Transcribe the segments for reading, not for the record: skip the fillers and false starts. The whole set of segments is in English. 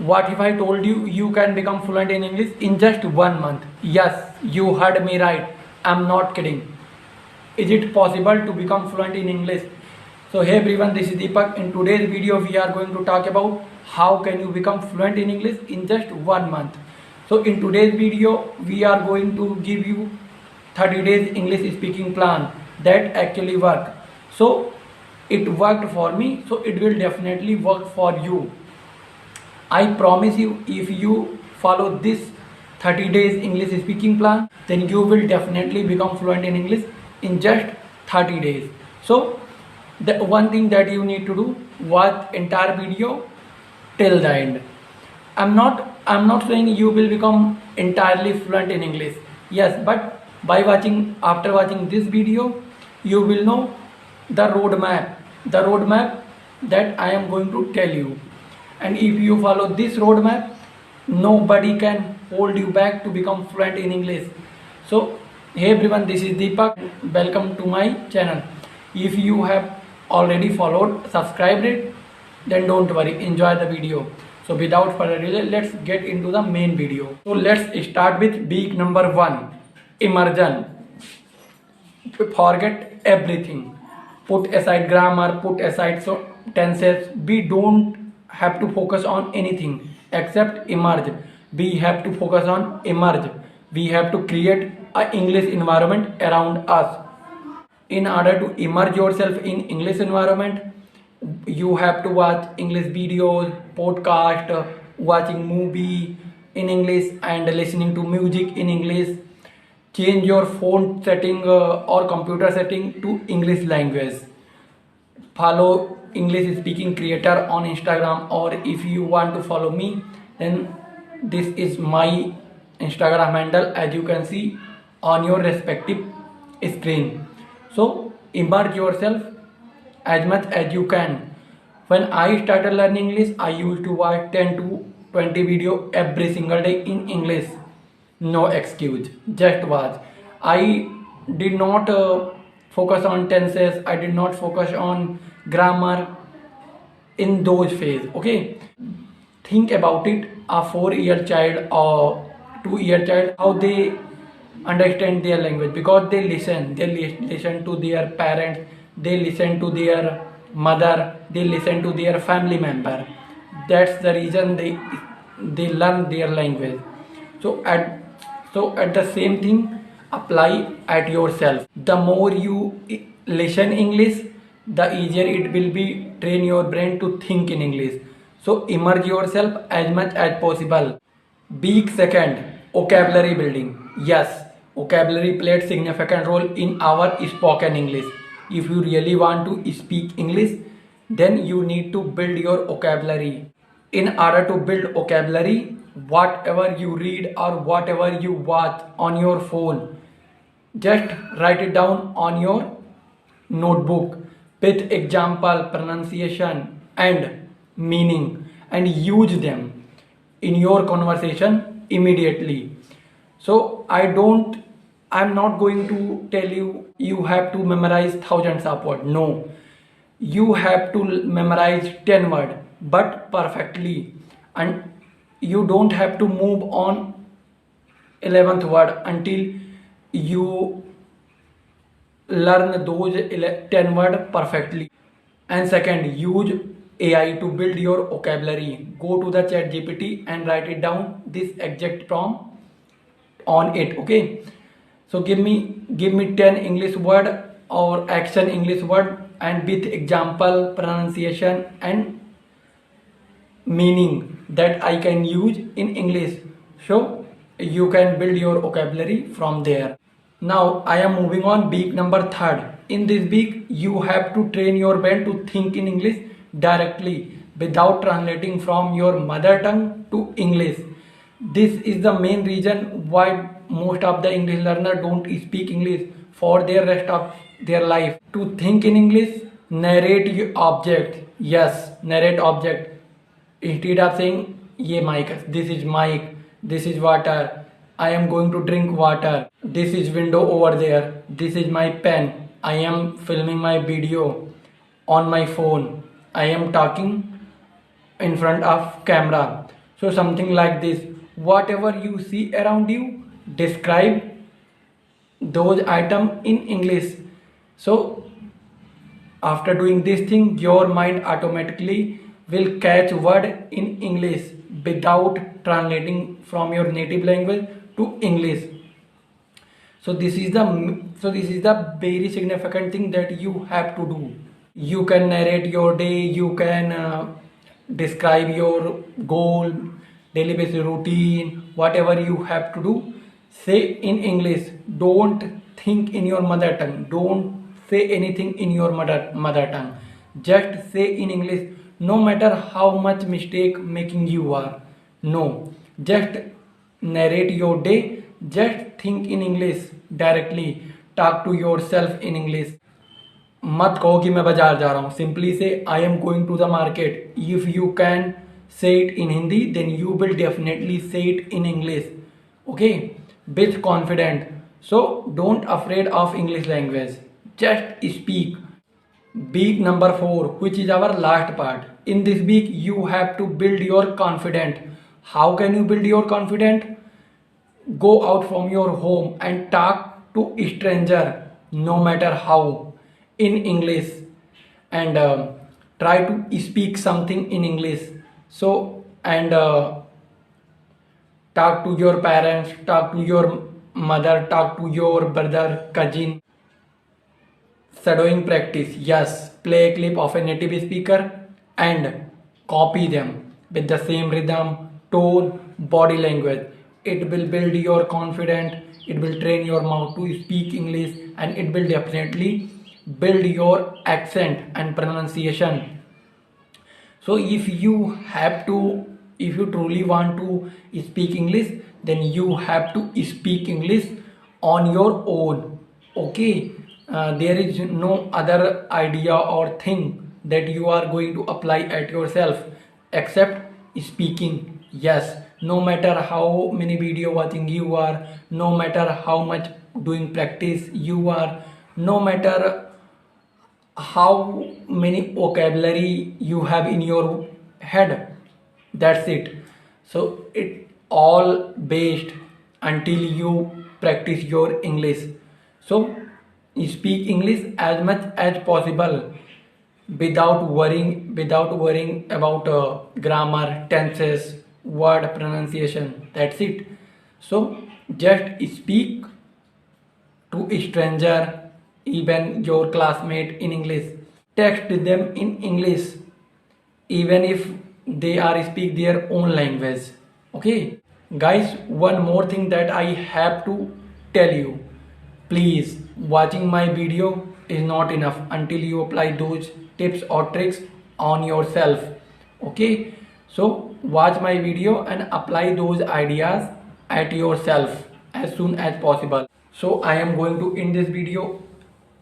What if I told you you can become fluent in English in just 1 month? Yes, you heard me right. I'm not kidding. Is it possible to become fluent in English? So hey everyone, this is Deepak. In today's video we are going to talk about how can you become fluent in English in just 1 month. So in today's video we are going to give you 30 days English speaking plan that actually work. So it worked for me, so it will definitely work for you. I promise you, if you follow this 30 days English speaking plan, then you will definitely become fluent in English in just 30 days. So the one thing that you need to do, watch entire video till the end. I'm not saying you will become entirely fluent in English. Yes, but after watching this video, you will know the roadmap that I am going to tell you. And if you follow this roadmap, nobody can hold you back to become fluent in English. So hey everyone, this is Deepak. Welcome to my channel. If you have already followed, subscribed it, then don't worry, enjoy the video. So without further delay, let's get into the main video. So let's start with week number 1, immersion. Forget everything, put aside grammar, put aside tenses. We don't have to focus on anything except emerge. We have to focus on emerge. We have to create a English environment around us. In order to immerse yourself in English environment, you have to watch English videos, podcast, watching movie in English and listening to music in English. Change your phone setting or computer setting to English language. Follow English speaking creator on Instagram, or if you want to follow me, then this is my Instagram handle, as you can see on your respective screen. So immerse yourself as much as you can. When I started learning English, I used to watch 10 to 20 video every single day in English. No excuse, just watch. I did not focus on tenses, I did not focus on grammar in those phases. Okay, think about it. A 4-year child or 2-year child, how they understand their language, because they listen to their parents, they listen to their mother, they listen to their family member. That's the reason they learn their language. So at the same thing apply at yourself. The more you listen English, the easier it will be train your brain to think in English. So immerse yourself as much as possible. Week second, vocabulary building. Yes, vocabulary played significant role in our spoken English. If you really want to speak English, then you need to build your vocabulary. In order to build vocabulary, whatever you read or whatever you watch on your phone, just write it down on your notebook with example, pronunciation and meaning, and use them in your conversation immediately. So I'm not going to tell you you have to memorize thousands of words. No, you have to memorize 10 words but perfectly, and you don't have to move on 11th word until you learn those 10 words perfectly. And second, use AI to build your vocabulary. Go to the chat GPT and write it down, this exact prompt on it. Okay, so give me 10 English word or action English word, and with example, pronunciation and meaning that I can use in English. So you can build your vocabulary from there. Now I am moving on week number 3rd. In this week you have to train your brain to think in English directly without translating from your mother tongue to English. This is the main reason why most of the English learners don't speak English for their rest of their life. To think in English, narrate your object. Yes, narrate object. Instead of saying, ये mic, this is mic, this is water, I am going to drink water, this is window over there, this is my pen, I am filming my video on my phone, I am talking in front of camera. So something like this: whatever you see around you, describe those items in English. So after doing this thing, your mind automatically will catch word in English without translating from your native language to English. So this is the very significant thing that you have to do. You can narrate your day, you can describe your goal, daily basis routine, whatever you have to do, say in English. Don't think in your mother tongue, don't say anything in your mother tongue, just say in English. No matter how much mistake making you are, no, just narrate your day, just think in English directly, talk to yourself in English. मत कहो कि मैं बाजार जा रहा हूँ, simply say I am going to the market. If you can say it in Hindi, then you will definitely say it in English. Okay, with confident. So don't afraid of English language, just speak. Week number 4, which is our last part. In this week, you have to build your confidence. How can you build your confidence? Go out from your home and talk to a stranger, no matter how, in English, and try to speak something in English. So, and talk to your parents, talk to your mother, talk to your brother, cousin. Shadowing practice, yes, play a clip of a native speaker and copy them with the same rhythm, tone, body language. It will build your confidence, it will train your mouth to speak English, and it will definitely build your accent and pronunciation. So if you truly want to speak English, then you have to speak English on your own. Okay, there is no other idea or thing that you are going to apply at yourself except speaking. Yes, no matter how many video watching you are, no matter how much doing practice you are, no matter how many vocabulary you have in your head, that's it. So it all based until you practice your English. So speak English as much as possible without worrying about grammar, tenses, word pronunciation. That's it. So just speak to a stranger, even your classmate, in English. Text them in English, even if they are speak their own language. Okay guys, one more thing that I have to tell you. Please, watching my video is not enough until you apply those tips or tricks on yourself. Okay, so watch my video and apply those ideas at yourself as soon as possible. So I am going to end this video.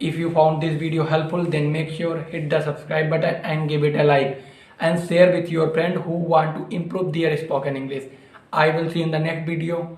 If you found this video helpful, then make sure hit the subscribe button and give it a like, and share with your friend who want to improve their spoken English. I will see you in the next video.